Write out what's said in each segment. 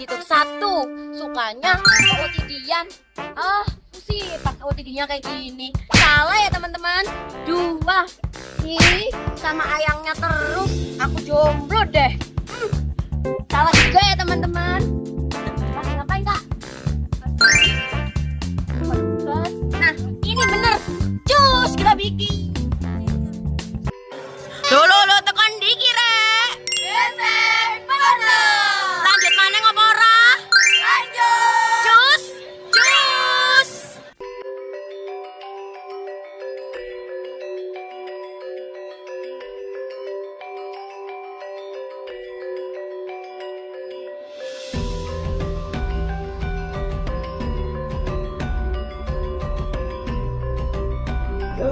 lagi tuh. 1, sukanya OOTD-an. Sih pakai OOTD-nya kayak gini. Salah ya teman-teman. 2, ih sama ayangnya terus. Aku jomblo deh. Salah juga ya teman-teman. Masih ngapain kak? Nah ini bener. Cus kita bikin. Lo tekan dikit rek. Benteng Panda. Lanjut mana ngopora? Lanjut. Cus.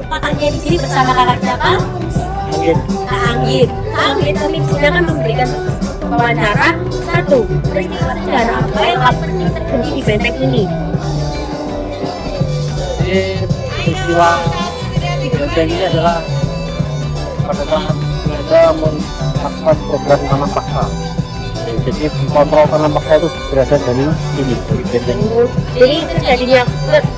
Makanya di sini bersama kakak siapa? Kak Anggit. Kami akan memberikan wawancara 1. Peristiwa sejarah apa yang paling penting terjadi di benteng ini? Jadi peristiwa di benteng ini adalah pada saat Belanda melakukan program tanam paksa. Jadi kontrol tanam paksa itu berada dari sini, dari benteng. Jadi terjadinya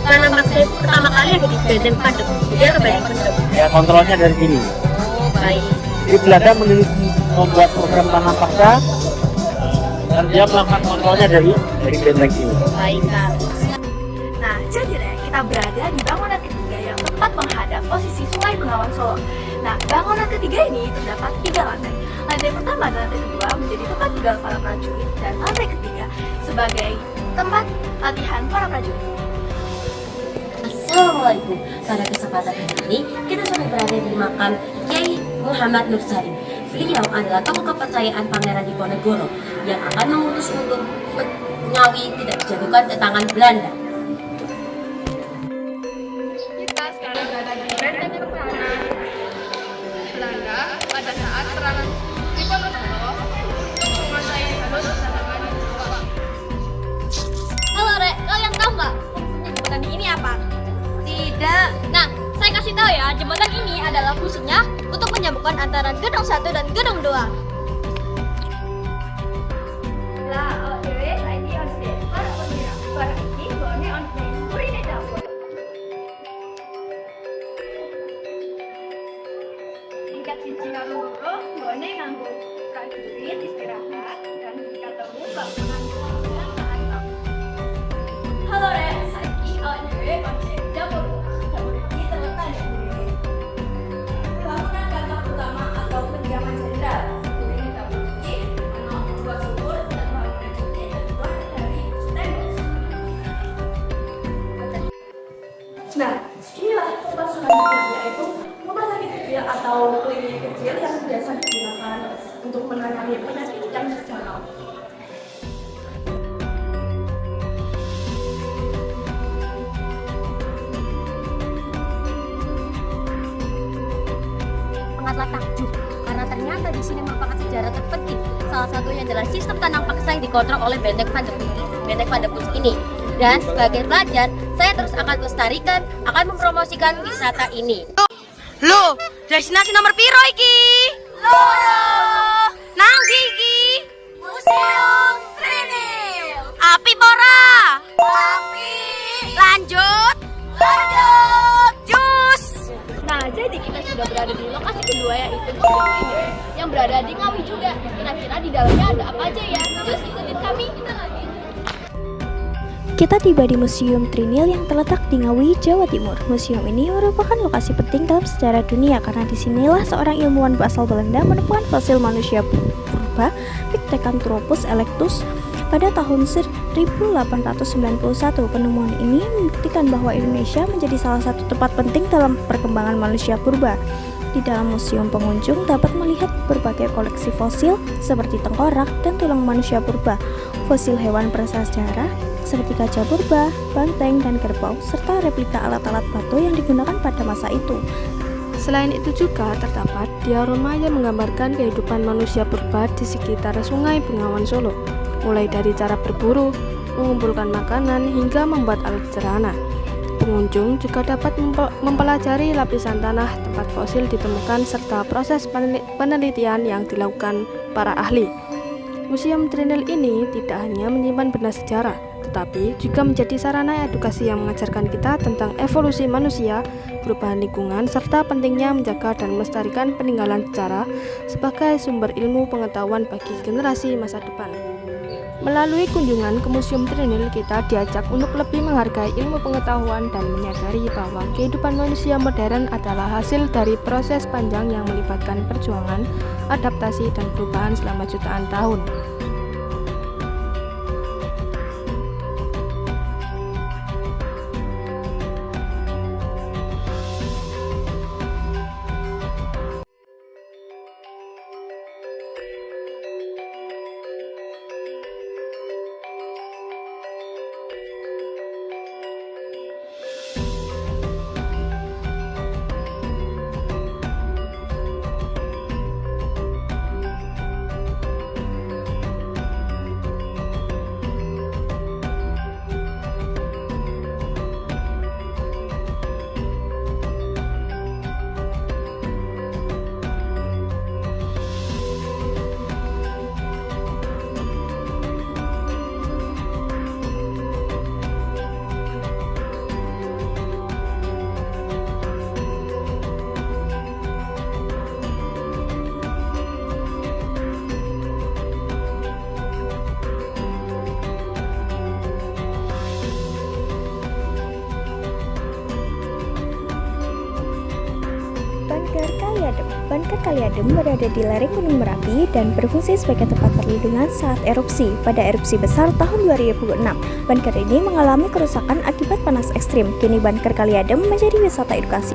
tanam paksa itu pertama kali ada di benteng Padang. Jadi apa benteng Padang? Ya kontrolnya dari sini. Oh baik. Jadi Belanda membuat program tanam paksa dan dia melakukan kontrolnya dari benteng ini. Baik kak. Nah, jadi kita berada di bangunan ketiga yang tepat menghadap posisi Sungai Bengawan Solo. Nah, bangunan ketiga ini terdapat 3 lantai. Lantai pertama dan lantai kedua menjadi tempat tinggal para prajurit dan lantai ketiga sebagai tempat latihan para prajurit. Assalamualaikum. Pada kesempatan ini kita sudah berada di makam Kiai Muhammad Nur Salim. Beliau adalah tokoh kepercayaan Pangeran Diponegoro yang akan mengutus untuk Ngawi tidak dijatuhkan ke tangan Belanda. Kita sekarang berada di benteng pertahanan Belanda pada saat perang Diponegoro untuk menguasai jalur perdagangan di Jawa. Halo Rek, kalian tahu nggak jembatan ini apa? Tidak. Nah, saya kasih tahu ya, jembatan ini adalah fungsinya untuk menyambungkan antara gedung 1 dan gedung 2. Tingkat siji karo loro nggone nganggo prajurit istirahat dan ketemu bangunan bangunan. Halo Rek, saiki awake dhewe konsep dapur. Dapur iki terletak di sini. Bangunan kantor utama atau kediaman jenderal. Ini dapur iki ana 2 sumur dan bangunan ini terbuat dari tembok. Nah, inilah tempat selanjutnya yaitu rumah sakit kecil atau klinik kecil yang biasa digunakan untuk menangani penyakit yang terjangkau. Sangatlah takjub karena ternyata di sini merupakan sejarah terpenting. Salah satunya adalah sistem tanam paksa yang dikontrol oleh Benteng Pandepus ini. Dan sebagai pelajar, saya terus akan melestarikan, akan mempromosikan wisata ini. Loh, destinasi nomor piro iki? Loro. Nang ndi iki? Museum Trinil. Api pora? Api. Lanjut. Jus. Nah, jadi kita sudah berada di lokasi kedua yaitu Museum Trinil yang berada di Ngawi juga. Kira-kira di dalamnya ada apa aja ya? Terus ikutin kami, kita lagi. Kita tiba di Museum Trinil yang terletak di Ngawi, Jawa Timur. Museum ini merupakan lokasi penting dalam sejarah dunia karena disinilah seorang ilmuwan berasal Belanda menemukan fosil manusia purba Pithecanthropus erectus pada tahun 1891. Penemuan ini membuktikan bahwa Indonesia menjadi salah satu tempat penting dalam perkembangan manusia purba. Di dalam museum, pengunjung dapat melihat berbagai koleksi fosil seperti tengkorak dan tulang manusia purba, fosil hewan prasejarah seperti gajah purba, banteng, dan kerbau, serta replika alat-alat batu yang digunakan pada masa itu. Selain itu juga terdapat diorama yang menggambarkan kehidupan manusia purba di sekitar Sungai Bengawan Solo, mulai dari cara berburu, mengumpulkan makanan, hingga membuat alat sederhana. Pengunjung juga dapat mempelajari lapisan tanah tempat fosil ditemukan serta proses penelitian yang dilakukan para ahli. Museum Trinil ini tidak hanya menyimpan benda sejarah, tetapi juga menjadi sarana edukasi yang mengajarkan kita tentang evolusi manusia, perubahan lingkungan, serta pentingnya menjaga dan melestarikan peninggalan sejarah sebagai sumber ilmu pengetahuan bagi generasi masa depan. Melalui kunjungan ke Museum Trinil, kita diajak untuk lebih menghargai ilmu pengetahuan dan menyadari bahwa kehidupan manusia modern adalah hasil dari proses panjang yang melibatkan perjuangan, adaptasi, dan perubahan selama jutaan tahun. Banker Kaliadem. Banker Kaliadem berada di lereng Gunung Merapi dan berfungsi sebagai tempat perlindungan saat erupsi. Pada erupsi besar tahun 2006, banker ini mengalami kerusakan akibat panas ekstrim. Kini Banker Kaliadem menjadi wisata edukasi.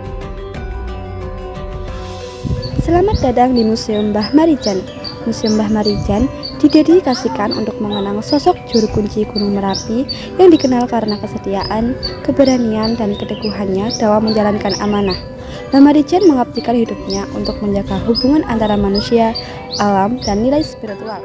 Selamat datang di Museum Mbah Marijan. Museum Mbah Marijan didedikasikan untuk mengenang sosok juru kunci Gunung Merapi yang dikenal karena kesetiaan, keberanian, dan keteguhannya dalam menjalankan amanah. Mbah Marijan mengabdikan hidupnya untuk menjaga hubungan antara manusia, alam, dan nilai spiritual.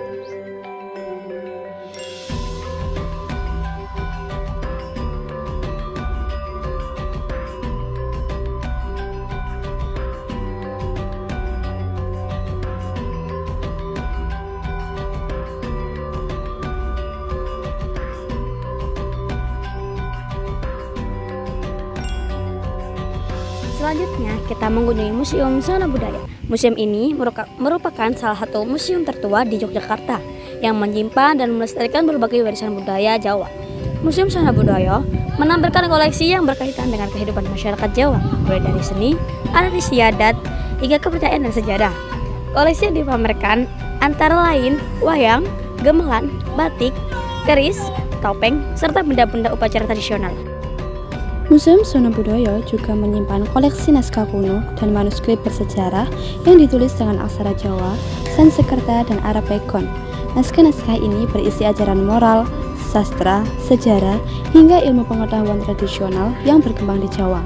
Selanjutnya, kita mengunjungi Museum Zona Budaya. Museum ini merupakan salah satu museum tertua di Yogyakarta yang menyimpan dan melestarikan berbagai warisan budaya Jawa. Museum Zona Budaya menampilkan koleksi yang berkaitan dengan kehidupan masyarakat Jawa, mulai dari seni, adat istiadat, hingga kepercayaan dan sejarah. Koleksi yang dipamerkan antara lain wayang, gamelan, batik, keris, topeng, serta benda-benda upacara tradisional. Museum Zona Budaya juga menyimpan koleksi naskah kuno dan manuskrip bersejarah yang ditulis dengan aksara Jawa, Sanskerta, dan Arapaikon. Naskah-naskah ini berisi ajaran moral, sastra, sejarah, hingga ilmu pengetahuan tradisional yang berkembang di Jawa.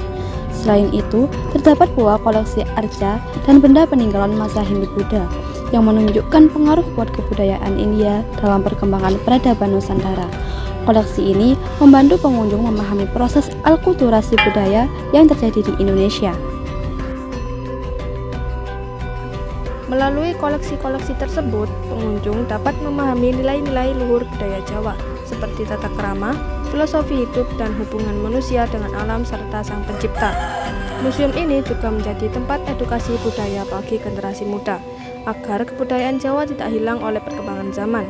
Selain itu, terdapat pula koleksi arca dan benda peninggalan masa Hindu-Buddha yang menunjukkan pengaruh kuat kebudayaan India dalam perkembangan peradaban Nusantara. Koleksi ini membantu pengunjung memahami proses alkulturasi budaya yang terjadi di Indonesia. Melalui koleksi-koleksi tersebut, pengunjung dapat memahami nilai-nilai luhur budaya Jawa, seperti tata krama, filosofi hidup, dan hubungan manusia dengan alam serta Sang Pencipta. Museum ini juga menjadi tempat edukasi budaya bagi generasi muda, agar kebudayaan Jawa tidak hilang oleh perkembangan zaman.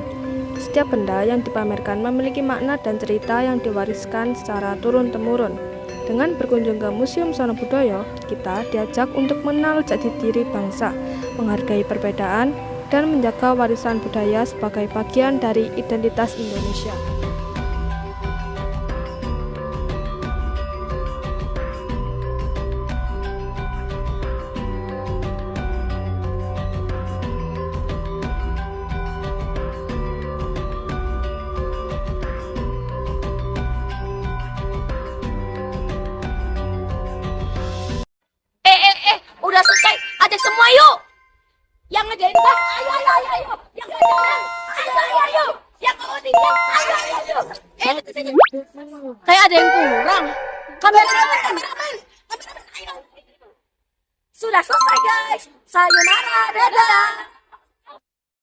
Setiap benda yang dipamerkan memiliki makna dan cerita yang diwariskan secara turun-temurun. Dengan berkunjung ke Museum Zona Budaya, kita diajak untuk mengenal jati diri bangsa, menghargai perbedaan, dan menjaga warisan budaya sebagai bagian dari identitas Indonesia. Udah selesai, ada semua yuk. Yang ngerjain bas, ayo. Yang ngerjain, ayo. Yang ngoding, ayo. Kayak ada yang kurang. Kameramen, ayo. Sudah selesai guys. Sayonara, dadah.